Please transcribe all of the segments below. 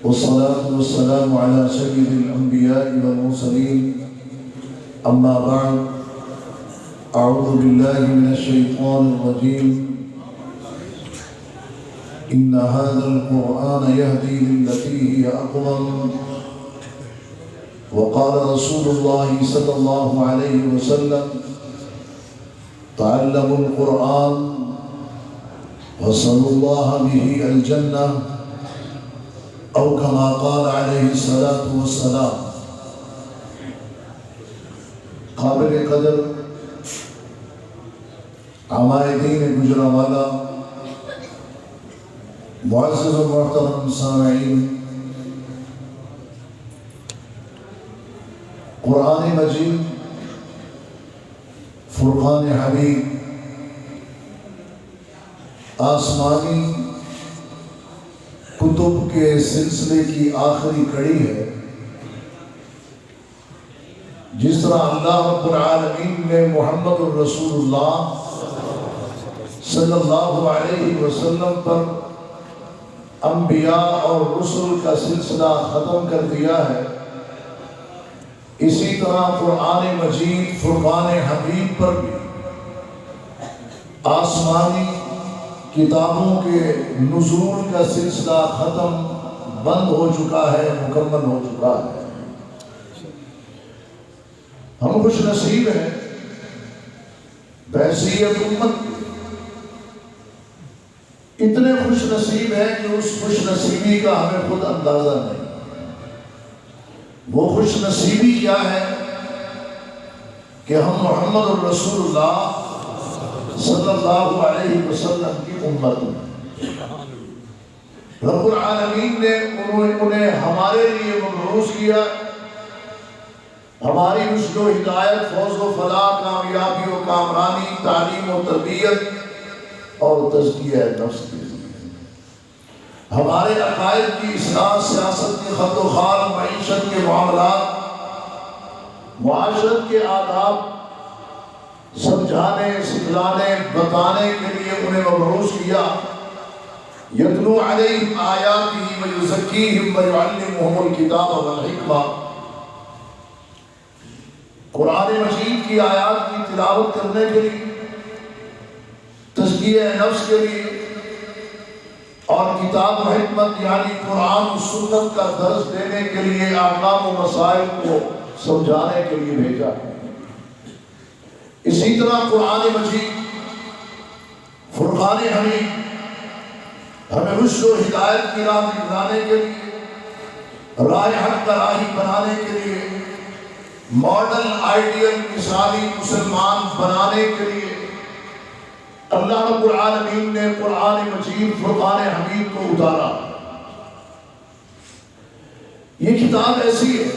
والصلاة والسلام على سيد الأنبياء والمرسلين أما بعد أعوذ بالله من الشيطان الرجيم إن هذا القرآن يهدي للتي هي أقوم وقال رسول الله صلى الله عليه وسلم تعلموا القرآن وصلوا الله به الجنة أو كما قال عليه الصلاة والسلام. قابل قدر عمائدین گجرانوالہ، معزز و محترم سامعین، قرآن مجید فرقان حمید آسمانی کتب کے سلسلے کی آخری کڑی ہے. جس طرح اللہ رب العالمین نے محمد الرسول اللہ صلی اللہ علیہ وسلم پر انبیاء اور رسل کا سلسلہ ختم کر دیا ہے، اسی طرح قرآن مجید فرقان حمید پر بھی آسمانی کتابوں کے نزول کا سلسلہ ختم بند ہو چکا ہے، مکمل ہو چکا ہے. ہم خوش نصیب ہیں بحیثیت امت کے، اتنے خوش نصیب ہیں کہ اس خوش نصیبی کا ہمیں خود اندازہ نہیں. وہ خوش نصیبی کیا ہے کہ ہم محمد الرسول اللہ صلی اللہ علیہ وسلم کی امت ہیں. رب العالمین نے انہیں ہمارے لیے مبعوث کیا. ہماری رشد و ہدایت، فوز و فلاح، کامیابی و کامرانی، تعلیم و تربیت اور تزکیہ نفس کی، ہمارے عقائد کی اصلاح، سیاست کی خط و خال، معیشت کے معاملات، معاشرت کے آداب سمجھانے، سکھلانے، بتانے کے لیے انہیں مبعوث کیا. یتلو علیہم آیاتہ ویزکیہم ویعلمہم الکتاب والحکمہ. قرآن مجید کی آیات کی تلاوت کرنے کے لیے، تزکیہ نفس کے لیے اور کتاب و حکمت یعنی قرآن و سنت کا درس دینے کے لیے، احکام و مسائل کو سمجھانے کے لیے بھیجا ہے. اسی طرح قرآن مجید فرقان حمید ہمیں رشد و ہدایت کی راہ دکھانے کے لیے، راہ حق کا راہی بنانے کے لیے، ماڈل آئیڈیل مثالی مسلمان بنانے کے لیے اللہ رب العالمین نے قرآن مجید فرقان حمید کو اتارا. یہ کتاب ایسی ہے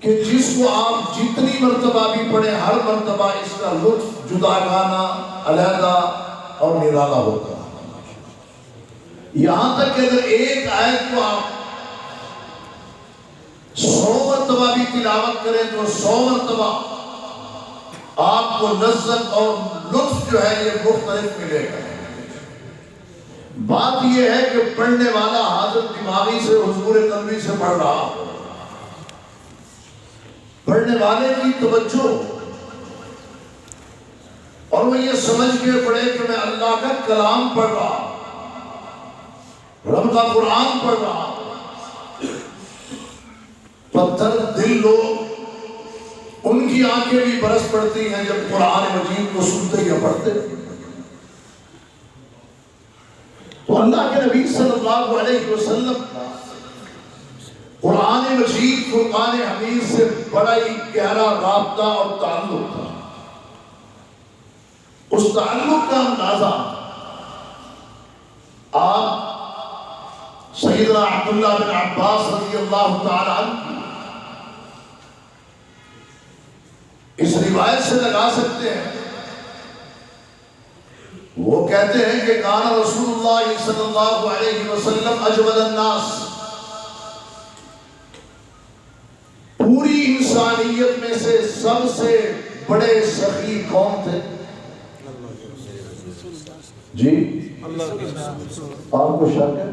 کہ جس کو آپ جتنی مرتبہ بھی پڑھیں، ہر مرتبہ اس کا لطف جداگانہ، علیحدہ اور نرالا ہوتا ہے. یہاں تک کہ اگر ایک آیت کو آپ 100 مرتبہ بھی تلاوت کریں تو 100 مرتبہ آپ کو لذت اور لطف جو ہے یہ مختلف ملے گا. بات یہ ہے کہ پڑھنے والا حاضر دماغی سے، حضور قلبی سے پڑھ رہا ہو، پڑھنے والے کی توجہ اور وہ یہ سمجھ کے پڑھے کہ میں اللہ کا کلام پڑھ رہا، رب کا قرآن پڑھ رہا. پتھر دل لوگ ان کی آنکھیں بھی برس پڑتی ہیں جب قرآن مجید کو سنتے یا پڑھتے. تو اللہ کے نبی صلی اللہ علیہ وسلم قرآن مجید فرقان حمید سے بڑا ہی گہرا رابطہ اور تعلق تھا. اس تعلق کا اندازہ آپ سیدنا عبداللہ بن عباس رضی اللہ تعالی عنہ اس روایت سے لگا سکتے ہیں. وہ کہتے ہیں کہ کان رسول اللہ صلی اللہ علیہ وسلم اجود الناس، پوری انسانیت میں سے سب سے بڑے سخی کون تھے؟ جی آپ کو شک ہے؟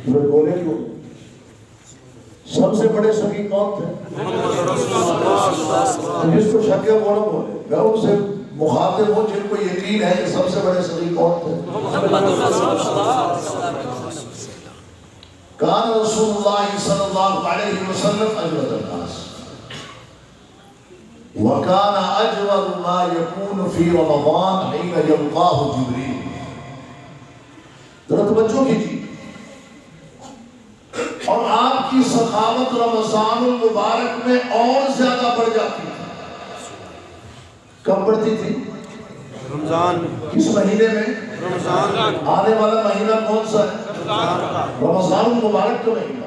پھر بولے کیوں؟ سب سے بڑے سخی کون تھے؟ جس کو شک ہے وہ نہ بولے، میں ان سے مخاطب ہوں جن کو یقین ہے کہ سب سے بڑے سخی کون تھے؟ کان رسول اللہ صلی اللہ علیہ وسلم اجود الناس وکان اجود ما یکون فی رمضان حین یلقاہ جبریل. ذرا توجہ کیجیے. اور آپ کی سخاوت رمضان المبارک میں اور زیادہ بڑھ جاتی تھی. کب بڑھتی تھی؟ رمضان. کس مہینے میں؟ رمضان. آنے والا مہینہ کون سا ہے؟ رمضان المبارک کا مہینہ.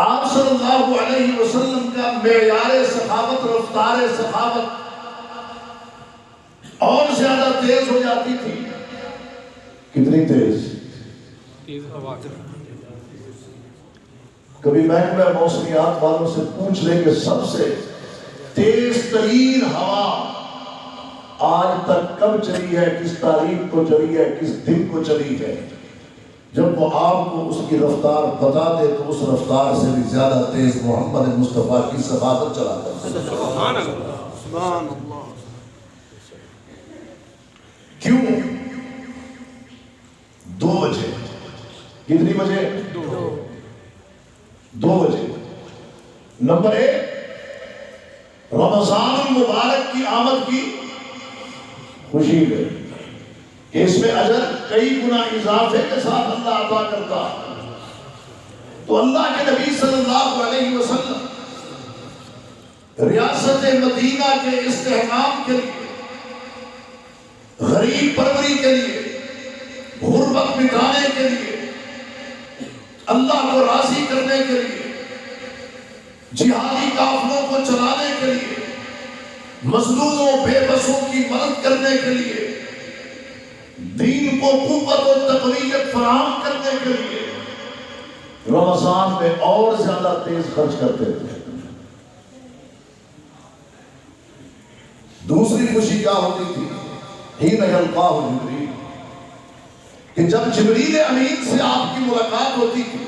آپ صلی اللہ علیہ وسلم کا معیار سخاوت، رفتار سخاوت اور زیادہ تیز ہو جاتی تھی. کتنی تیز؟ کبھی محکمہ موسمیات والوں سے پوچھ لیں کہ سب سے تیز ترین ہوا آج تک کب چلی ہے، کس تاریخ کو چلی ہے، کس دن کو چلی ہے. جب وہ آپ کو اس کی رفتار بتا دے تو اس رفتار سے بھی زیادہ تیز محمد مصطفیٰ کی صفات چلا کرتے ہیں. سبحان اللہ. کیوں؟ 2 وجہ. کتنی وجہ؟ 2 وجہ. نمبر 1، رمضان المبارک کی آمد کی خوشی ہے. اس میں اجر کئی گنا اضافے کے ساتھ اللہ عطا کرتا. تو اللہ کے نبی صلی اللہ علیہ وسلم ریاست مدینہ کے استحکام کے لیے، غریب پروری کے لیے، غربت مٹانے کے لیے، اللہ کو راضی کرنے کے لیے، جہادی قافلوں کو چلانے کے لیے، مظلوموں بے بسوں کی مدد کرنے کے لیے، دین کو قوت و تقویت فراہم کرنے کے لیے رمضان میں اور زیادہ تیز خرچ کرتے تھے. دوسری خوشی کیا ہوتی تھی؟ حین یلقاہ جبریل، کہ جب جبریل امین سے آپ کی ملاقات ہوتی تھی.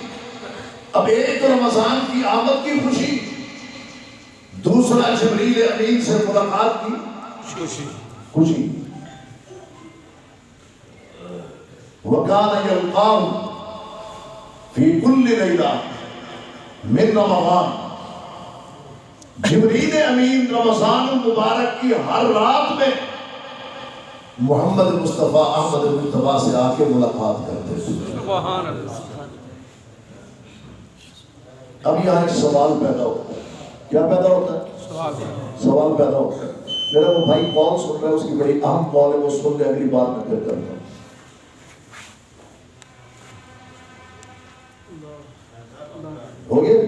اب ایک تو رمضان کی آمد کی خوشی، دوسرا جبریل امین سے ملاقات کی خوشی. وَكَانَ يَلْقَاهُ فِي كُلِّ لَيْلَةٍ مِّن رَمَضَانَ. جبریل امین رمضان المبارک کی ہر رات میں محمد مصطفیٰ احمد مصطفیٰ سے آ کے ملاقات کرتے تھے. سبحان اللہ. اب یہاں ایک سوال پیدا ہوتا ہے. کیا پیدا ہوتا ہے؟ سوال پیدا ہوتا ہے. میرا وہ بھائی کال سن رہا ہے، اس کی بڑی اہم کال ہے، وہ سن لے، اگلی بار میں پھر کرتا ہوں. ہو گیا؟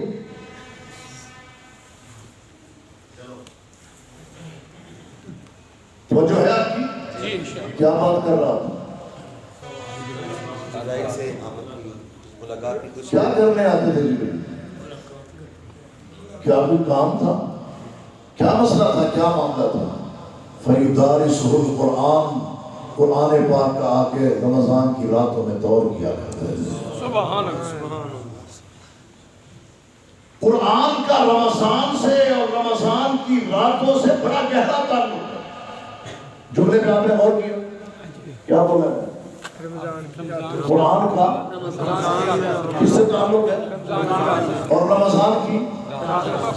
وہ جو ہے آپ کی کیا بات کر رہا تھا؟ کیا کرنے آتے تھے جبریل؟ کیا کوئی کام تھا؟ کیا مسئلہ تھا؟ کیا معاملہ تھا؟ فَيُدَارِسُهُ الْقُرْآنِ، قرآن پاک کا آ کے رمضان کی راتوں میں دور کیا کرتے تھے. سبحان اللہ. قرآن کا رمضان سے اور رمضان کی راتوں سے بڑا گہرا تعلق ہے. جملے میں آپ نے غور کیا؟ کیا بولا ہے؟ قرآن کا کس سے تعلق ہے؟ اور رمضان کی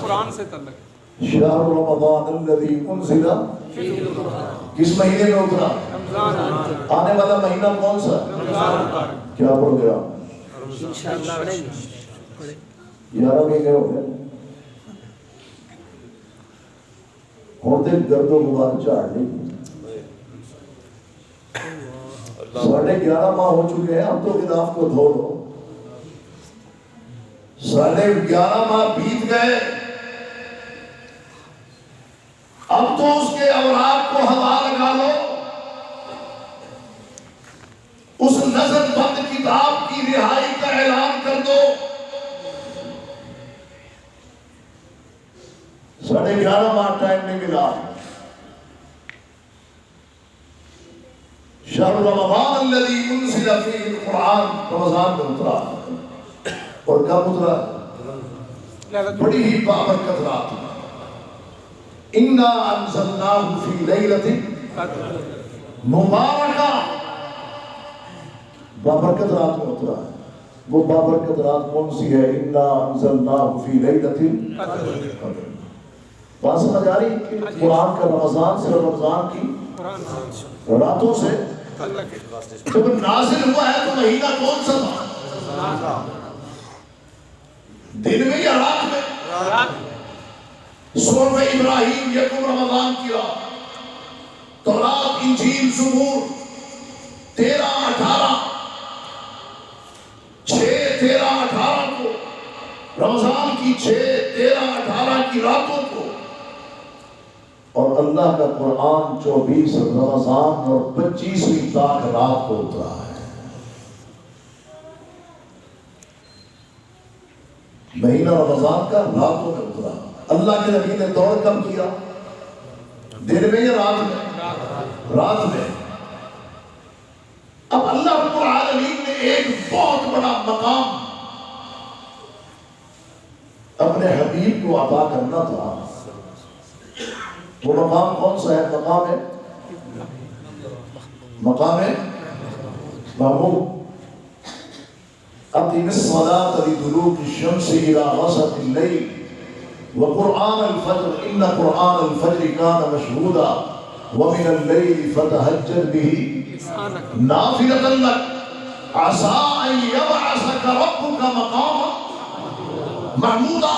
قرآن سے تعلق ہے. شہر رمضان الذی انزل، کس مہینے میں اترا؟ آنے والا مہینہ کون سا؟ کیا پروگرام؟ 11 مہینے ہو گئے. ہوتے گرد و غبار چاڑ لی. 11.5 ماہ ہو چکے ہیں. اب تو خلاف کو دھو لو. 11.5 ماہ بیت گئے. اب تو اس کے اوراق کو ہوا لگا لو. اس نظر بند کتاب کی رہائی کا اعلان کر دو. 11.5 ماہ ٹائم نہیں ملا. شہر رمضان الذی انزل فیہ القرآن، رمضان میں اترا. اور کب اترا؟ بڑی ہی بابرکت رات میں. اِنَّا أَنزَلْنَاهُ فِي لَيْلَةٍ مُبَارَكَةٍ. بابرکت رات میں اترا ہے. وہ بابرکت رات کون سی ہے؟ اِنَّا أَنزَلْنَاهُ فِي لَيْلَةٍ. بات سمجھ آ رہی کہ قرآن کا رمضان سے اور رمضان کی راتوں سے جب نازل ہوا ہے تو مہینہ کون سا تھا؟ دن میں یا رات میں؟ صحف ابراہیم یکم رمضان کی رات، تورات انجیل زبور 13-18 6-13-18 کو، رمضان کی 6-13-18 کی راتوں کو، اور اللہ کا قرآن 24 رمضان اور 25ویں تاک رات کو اترا ہے. مہینہ رمضان کا راتوں میں اترا. اللہ کے نبی نے دور کب کیا؟ دن میں یا رات میں؟ رات میں. اب اللہ رب العالمین نے ایک بہت بڑا مقام اپنے حبیب کو عطا کرنا تھا. وہ مقام کون سا ہے؟ مقام محمود. اقم الصلاة لدلوک الشمس الى غسق الليل وقرآن الفجر ان قرآن الفجر كان مشهودا ومن الليل فتهجد به نافلة لك عسى ان يبعثك ربك مقاما محمودا.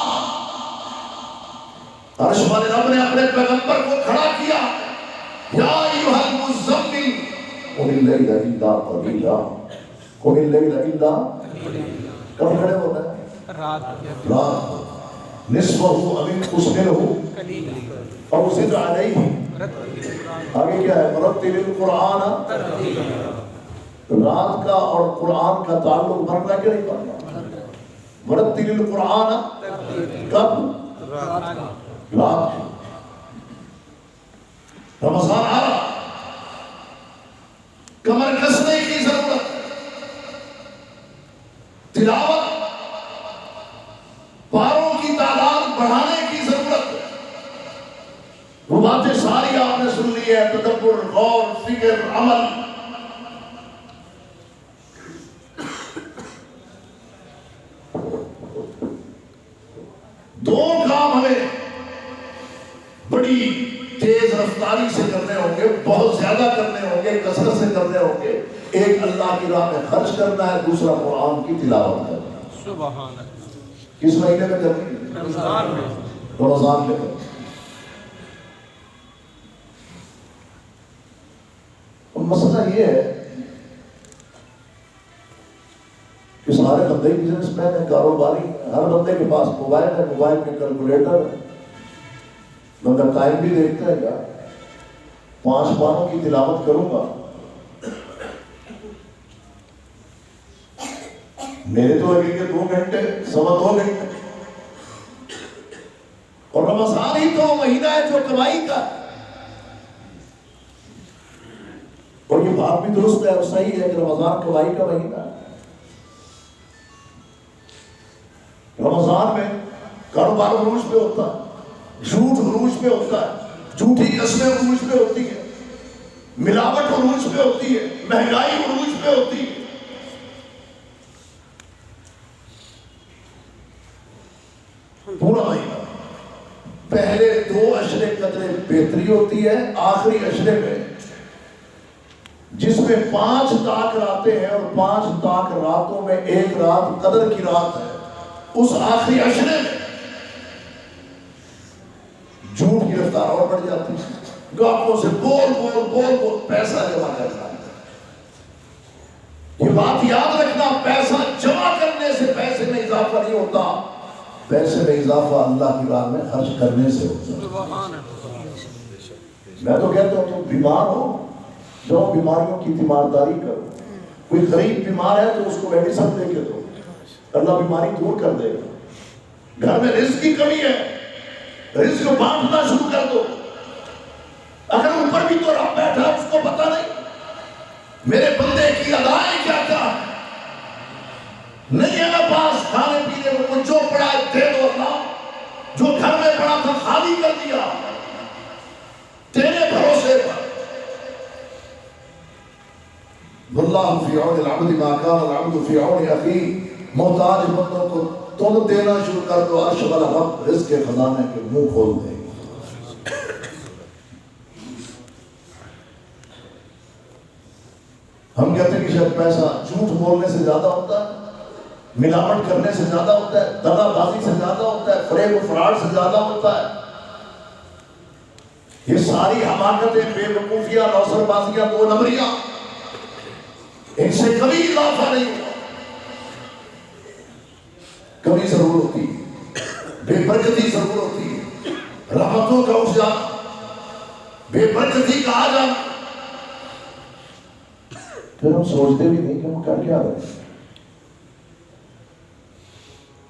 عرش والے رب نے اپنے پیغمبر کو کھڑا کیا. یا ایھا المزمل قم اللیل الا قلیلا. قم اللیل الا. کب کھڑے ہونا ہے؟ رات. نصفہ او انقص منہ او زد علیہ. آگے کیا ہے؟ مرتل القرآن. رات کا اور قرآن کا تعلق بننا کیا نہیں بننا؟ مرتل القرآن. کب؟ رات. رمضان آ رہا، کمر کسنے کی ضرورت، تلاوت پاروں کی تعداد بڑھانے کی ضرورت. وہ باتیں ساری آپ نے سن لی ہے، تدبر، غور، فکر، عمل. دو کام ہمیں بڑی تیز رفتاری سے کرنے ہوں گے، بہت زیادہ کرنے ہوں گے، کثرت سے کرنے ہوں گے. ایک اللہ کی راہ میں خرچ کرنا ہے، دوسرا قرآن کی تلاوت کرنا ہے. سبحان اللہ. کس مہینے میں کرنی ہے؟ رمضان میں. رمضان میں کرنی. مسئلہ یہ ہے کہ سارے بندے بزنس مین ہیں، کاروباری. ہر بندے کے پاس موبائل ہے، موبائل میں کیلکولیٹر ہے. بندہ ٹائم بھی دیکھتا ہے. کیا 5 پاروں کی تلاوت کروں گا، میرے تو لگیں گے 2 گھنٹے، 2.25 گھنٹے. اور رمضان ہی تو مہینہ ہے جو کمائی کا. اور یہ بات بھی درست ہے اور صحیح ہے کہ رمضان کمائی کا مہینہ ہے. رمضان میں کاروبار عروج پہ ہوتا ہے، جھوٹ عروج پہ ہوتا ہے، جھوٹی قسمیں عروج پہ ہوتی ہے، ملاوٹ عروج پہ ہوتی ہے، مہنگائی عروج پہ ہوتی ہے. پورا مہینہ پہلے 2 عشرے قدرے بہتری ہوتی ہے، آخری عشرے میں جس میں 5 طاق راتیں ہیں اور 5 طاق راتوں میں ایک رات قدر کی رات ہے. اس آخری عشرے میں جھوٹ کی رفتار اور بڑھ جاتی ہے. گاہکوں سے بول پیسہ جمع کرنا. یہ بات یاد رکھنا، پیسہ جمع کرنے سے پیسے میں اضافہ نہیں ہوتا، پیسے میں اضافہ اللہ کی راہ میں خرچ کرنے سے ہوتا ہے. میں تو کہتا ہوں تم بیمار ہو، جو بیماریوں کی تیمارداری کرو. کوئی غریب بیمار ہے تو اس کو میڈیسن دے کے دو، اللہ بیماری دور کر دے گا. گھر میں رزق کی کمی ہے، رزق بانٹنا شروع کر دو. اگر اوپر بھی تو رب بیٹھا اس کو پتہ نہیں میرے بندے کی ادائیں کیا کیا نہیں ہے. پاس کھانے پینے کو کچھ جو پڑا ہے دے دو اللہ، جو گھر میں پڑا تھا خالی کر دیا تیرے بھروسے پر۔ واللہ فی عون العبد ما کان العبد فی عون اخیہ، محتاج بندوں کو تم دینا شروع کر دو، عرش والا رب رزق کے خزانے کے منہ کھول دے۔ ہم کہتے ہیں کہ شاید پیسہ جھوٹ بولنے سے زیادہ ہوتا ہے، ملاوٹ کرنے سے زیادہ ہوتا ہے، دغا بازی سے زیادہ ہوتا ہے، فریب و فراڈ سے زیادہ ہوتا ہے۔ یہ ساری حماقتیں، بے وقوفیاں، نوسر بازیاں، دو نمبریاں، ان سے کبھی اضافہ نہیں ہوا۔ کبھی ضرور ہوتی ہے، بے برکتی ضرور ہوتی ہے، رحمتوں کا اٹھ جانا، بے برکتی کا آ جانا، پھر ہم سوچتے بھی نہیں کہ ہم کر کیا رہے ہیں۔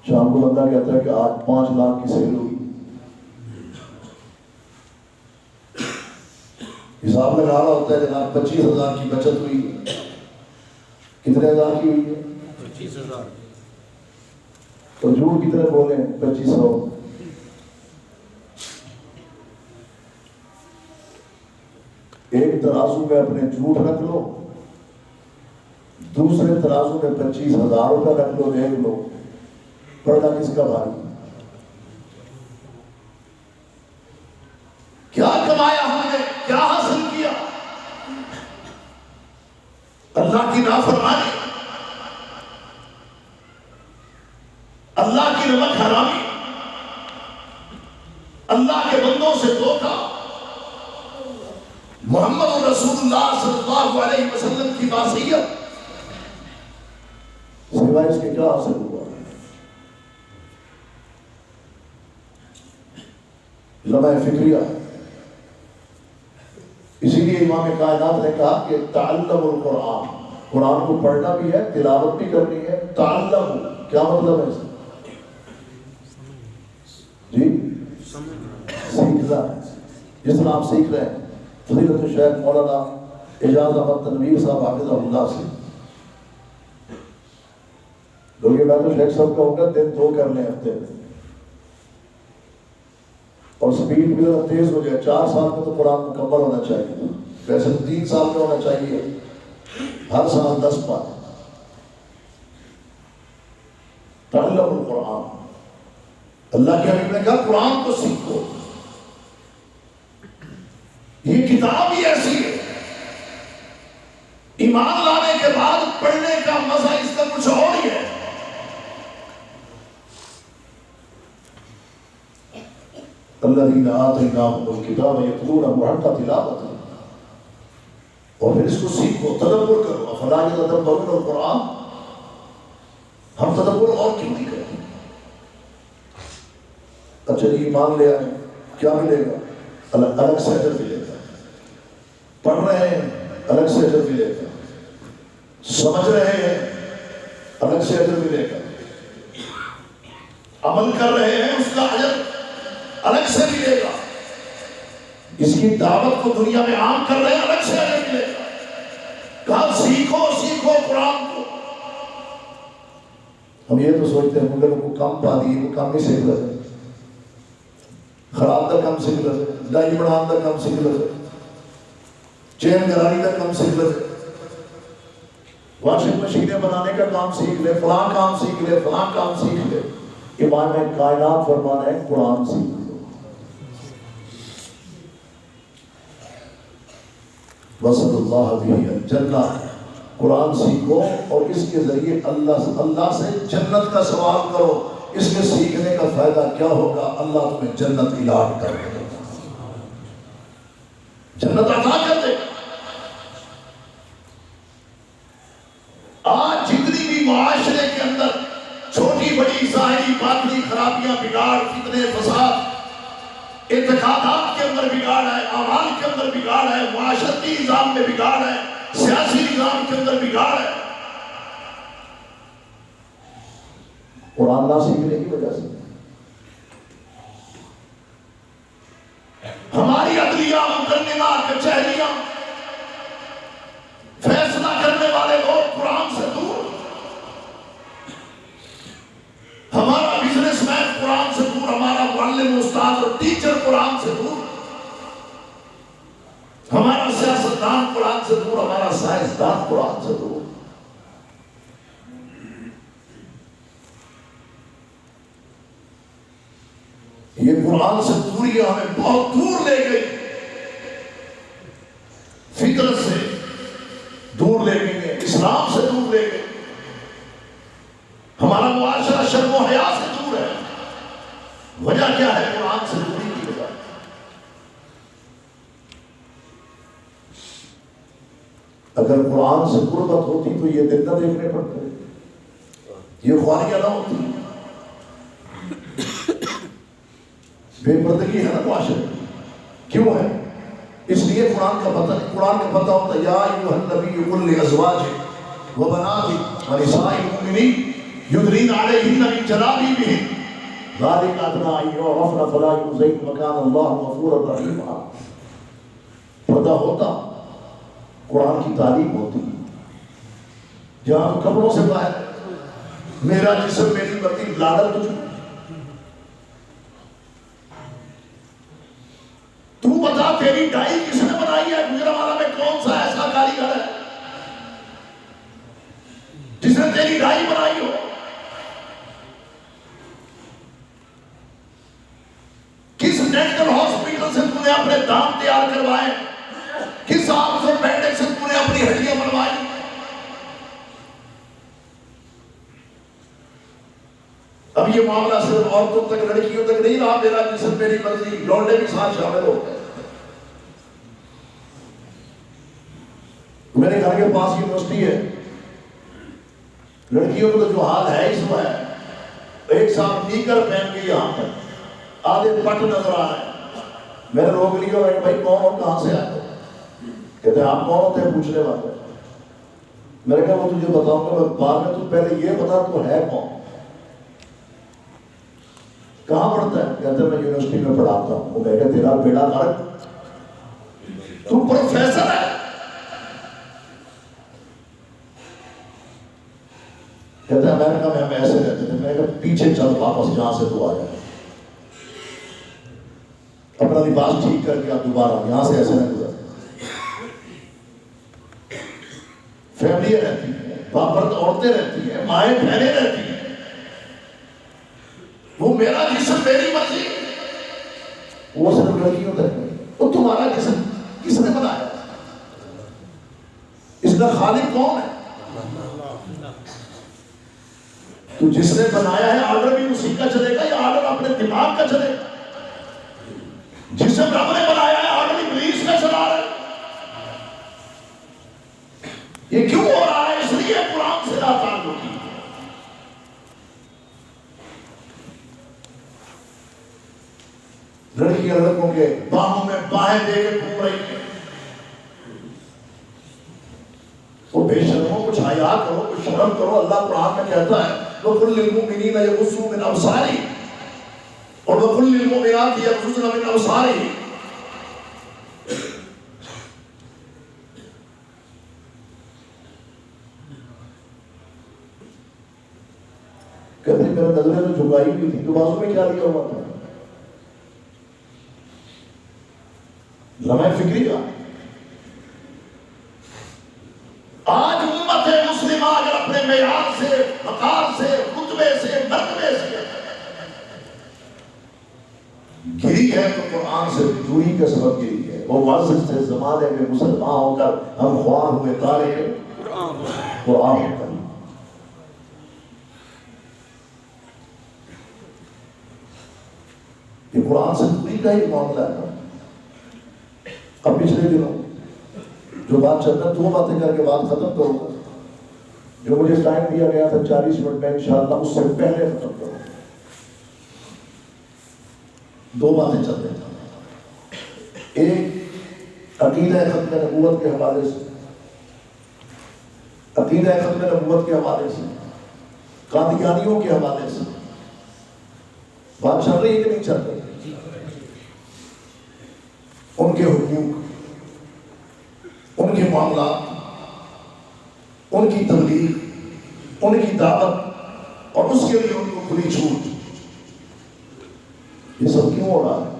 شام کو بندہ کہتا ہے کہ آج 5 لاکھ کی سیل ہوئی، حساب لگا رہا ہوتا ہے جناب 25,000 کی بچت ہوئی، کتنے ہزار کی ہوئی ہے؟ 25,000۔ تو جھوٹ کتنے بولے؟ 2500۔ ایک ترازو میں اپنے جھوٹ رکھ لو، دوسرے ترازو میں 25,000 روپے رکھ لو، دیکھ لو پڑھنا کس کا بھاری؟ کیا کمایا ہم نے، کیا حاصل کیا؟ اللہ کی نافرمانی، اللہ کی نمک حرامی، اللہ کے بندوں سے دھوکا، محمد رسول اللہ صلی اللہ علیہ وسلم کی معصیت، سوائے اس کے کیا حاصل ہوا؟ لمحہ فکریہ۔ اسی لیے امام کائنات نے کہا کہ تعلم القرآن، قرآن کو پڑھنا بھی ہے، تلاوت بھی کرنی ہے۔ تعلم کیا مطلب ہے اس کا؟ جی سیکھنا ہے، جس طرح آپ سیکھ رہے ہیں فضیلت الشیخ مولانا اعجاز احمد تنویر صاحب حافظہ اللہ سے، لوگ یہ بات تو شیخ صاحب کا ہوگا دن 2 کر لیں ہفتے میں، اور سپیڈ بھی ذرا تیز ہو جائے۔ 4 سال میں تو قرآن مکمل ہونا چاہیے، ویسے 3 سال میں ہونا چاہیے، ہر سال 10 پارہ۔ تعلم القرآن، اللہ کے حبیب نے کہا قرآن کو سیکھو، یہ کتاب ہی ایسی ہے، ایمان لانے کے بعد پڑھنے کا مزہ اس کا کچھ اور ہی ہے۔ الذین آتیناہم الکتاب یتلونہ حق تلاوتہ، اور پھر اس کو سیکھو، تدبر کرو۔ افلا یتدبرون القرآن، ہم تدبر اور کیوں نہیں کریں؟ اچھا جی ایمان لے آئے، کیا ملے گا؟ الگ سے اجر ملے گا، پڑھ رہے ہیں الگ سے اجر ملے گا، سمجھ رہے ہیں الگ سے اجر ملے گا، عمل کر رہے ہیں اس کا اجر الگ سے ملے گا، اس کی دعوت کو دنیا میں عام کر رہے ہیں الگ سے اجر ملے گا۔ کہا سیکھو سیکھو قرآن کو۔ ہم یہ تو سوچتے ہیں مگر کو کم پا دی، وہ کم نہیں سیکھ رہے، خراب دا کم سیکھ رہے، ڈائی بڑھان دا کم سیکھ رہے، چین گرانی کا کام سیکھ لے، واشنگ مشینیں بنانے کا کام سیکھ لے، فلاں کام سیکھ لے، فلاں کام سیکھ لے۔ امام کائنات فرمانا ہے قرآن سیکھ لو۔ وصل اللہ بہ الجنہ، قرآن سیکھو اور اس کے ذریعے اللہ سے جنت کا سوال کرو۔ اس کے سیکھنے کا فائدہ کیا ہوگا؟ اللہ تمہیں جنت الاٹ کر دے گا، جنت عطا کر دے گا۔ آج جتنی بھی معاشرے کے اندر چھوٹی بڑی ظاہری باطنی خرابیاں، بگاڑ، فتنے، فساد، اعتقادات کے اندر بگاڑ ہے، اعمال کے اندر بگاڑ ہے، معاشرتی نظام میں بگاڑ ہے، سیاسی نظام کے اندر بگاڑ ہے، قرآن نہ سیکھنے کی وجہ سے۔ ہماری عدلیہ، مقننہ، کچہریاں، فیصلہ کرنے والے لوگ قرآن سے دور، قرآن سے دور، ہمارا معلم استاد اور ٹیچر قرآن سے دور، ہمارا سیاستدان قرآن سے دور، ہمارا سائنسدان قرآن سے دور. یہ قرآن سے دوری ہمیں بہت دور لے گئی، فطرت سے دور لے گئی ہے، اسلام سے دور لے گئی. ہمارا معاشرہ شرم و حیا سے دور ہے. وجہ کیا ہے؟ قرآن سے دوری کی وجہ. اگر قرآن سے قربت ہوتی تو یہ دن نہ دیکھنے پڑتے، یہ خواریاں نہ ہوتی. بے پردگی ہے نا معاشرے. کیوں ہے؟ اس لیے قرآن کا پتہ ہوتا ہے. یا ایھا النبی قل لازواجک وبناتک ونساء المؤمنین یدنین علیہن من جلابیبہن ذلک ادنیٰ ان یعرفن فلا یؤذین وکان اللہ غفورا رحیما. پتہ ہوتا، قرآن کی تعلیم ہوتی. جہاں کپڑوں سے باہر میرا جسم میری مرضی، لادر تجھ. تو بتا تیری ڈائی کس نے بنائی ہے؟ گجرانوالہ میں کون سا ایسا کاریگر ہے جس نے تیری ڈائی بنائی ہو؟ کس ڈینٹل ہاسپٹل سے تو نے اپنے دانت تیار کروائے؟ کس آرتھوپیڈک سے تو نے اپنی ہڈیاں بنوائی؟ اب یہ معاملہ صرف عورتوں تک، لڑکیوں تک نہیں رہا. میرا جسم میری مرضی، لونڈے بھی ساتھ شامل ہو گئے. میرے گھر کے پاس یونیورسٹی ہے، لڑکیوں کو تو جو حال ہے اس میں ہے. ایک ساتھ نیکر پہن کے یہاں پر آدھے پٹ نظر آ رہے ہیں. میں نے روک لیا اور بھائی کون ہو، کہاں سے آتے؟ کہتے ہیں آپ کون ہوتے ہیں پوچھنے والے؟ میں نے کہا وہ تجھے بتاؤں گا بعد میں، تو پہلے یہ بتا تو ہے کون، کہاں پڑھتا ہے؟ کہتے ہیں میں یونیورسٹی میں پڑھاتا ہوں. وہ میں کہا تیرا بیڑا غرق، تو پروفیسر ہے. کہتے ہیں امریکہ میں ہم ایسے رہتے تھے. میں نے کہا پیچھے چل واپس جہاں سے تو آیا ہے، اپنا لباس ٹھیک کر کے آپ دوبارہ یہاں سے ایسے نہ گزر. فیملی رہتی ہے، باپرد عورتیں رہتی ہیں، مائیں بہنیں رہتی ہیں. وہ میرا جسم میری مرضی، وہ صرف لڑکیوں تک نہیں. وہ تمہارا جسم کس نے بنایا؟ اس کا خالق کون ہے؟ تو جس نے بنایا ہے آرڈر بھی اسی کا چلے گا یا آرڈر اپنے دماغ کا چلے گا؟ جسم رب نے بنایا ہے، آرڈر ابلیس کا چلا رہا ہے. یہ کیوں ہو رہا ہے؟ اس لیے قرآن سے ناتعلقی. لڑکیاں لڑکوں کے باہوں میں باہیں دے کے گھوم رہی ہیں. وہ بے شرموں، کچھ حیا کرو، کچھ شرم کرو. اللہ قرآن میں کہتا ہے وَقُلْ لِلْمُؤْمِنِينَ يَغُضُّوا مِنْ أَبْصَارِهِمْ اور وَقُلْ لِلْمُؤْمِنَاتِ يَغْضُضْنَ مِنْ أَبْصَارِهِنْ. کہتے ہیں میرے نظریں تو جھکائی ہوئی تھی، تو بازو میں کیا لیا ہوا تھا؟ لمحہ فکری کا. آج امت مسلمہ اگر اپنے معیار سے، مقام سے، رتبے سے، مرتبے سے گری ہے تو قرآن سے دوری کا سبب گری ہے. وہ معزز سے زمانے میں مسلمان ہو کر ہم خوار ہوئے تارک قرآن ہو کر. یہ قرآن سے دوری کا ہی معاملہ ہے. اب پچھلے دنوں جو بات چل رہا ہے، 2 باتیں کر کے بات ختم کروں گا. جو مجھے ٹائم دیا گیا تھا 40 منٹ میں، انشاءاللہ اس سے پہلے ختم کروں گا. 2 باتیں چل رہی ہیں. ایک عقیدہ ختم نبوت کے حوالے سے، عقیدہ ختم نبوت کے حوالے سے، قادیانیوں کے حوالے سے بات چل رہی ہے کہ نہیں چل رہی؟ ان کے حقوق، ان کے معاملات، ان کی تبلیغ، ان کی دعوت اور اس کے لیے ان کو کھلی چھوٹ. کیوں ہو رہا ہے؟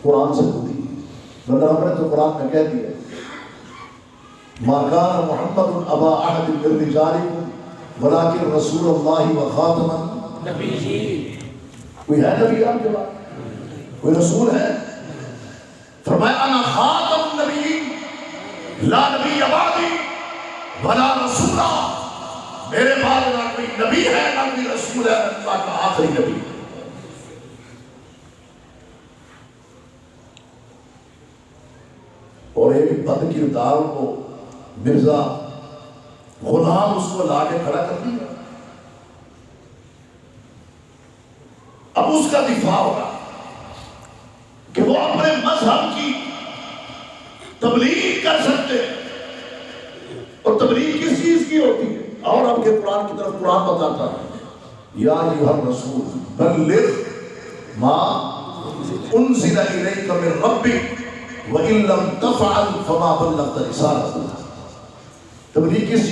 قرآن سے ہوتی ہے، ورنہ ہم نے تو قرآن میں کہہ دیا ما کان محمد ابا احد من رجالکم ولکن رسول اللہ وخاتم النبیین۔ کوئی ہے نبی آپ کے بعد؟ کوئی رسول ہے؟ فرمایا انا خاتم النبیین لا نبی بعدی ولا رسول، میرے بعد نہ کوئی نبی ہے نہ کوئی رسول ہے، اللہ کا آخری نبی۔ اور ایک بد کردار کو مرزا غلام اس کو لا کے کھڑا کر دیا، اب اس کا دفاع ہو رہا کہ وہ اپنے مذہب کی تبلیغ کر سکتے ہیں، اور تبلیغ کس چیز کی ہوتی ہے؟ اور اب کے قرآن کی طرف قرآن بتاتا ہے یا ایھا الرسول بلغ ما انزل الیک من ربک وَإِن لَّمْ تَفْعَلْ فَمَا بَلَّغْتَ رِسَالَتَهُ۔ تبلیغ کس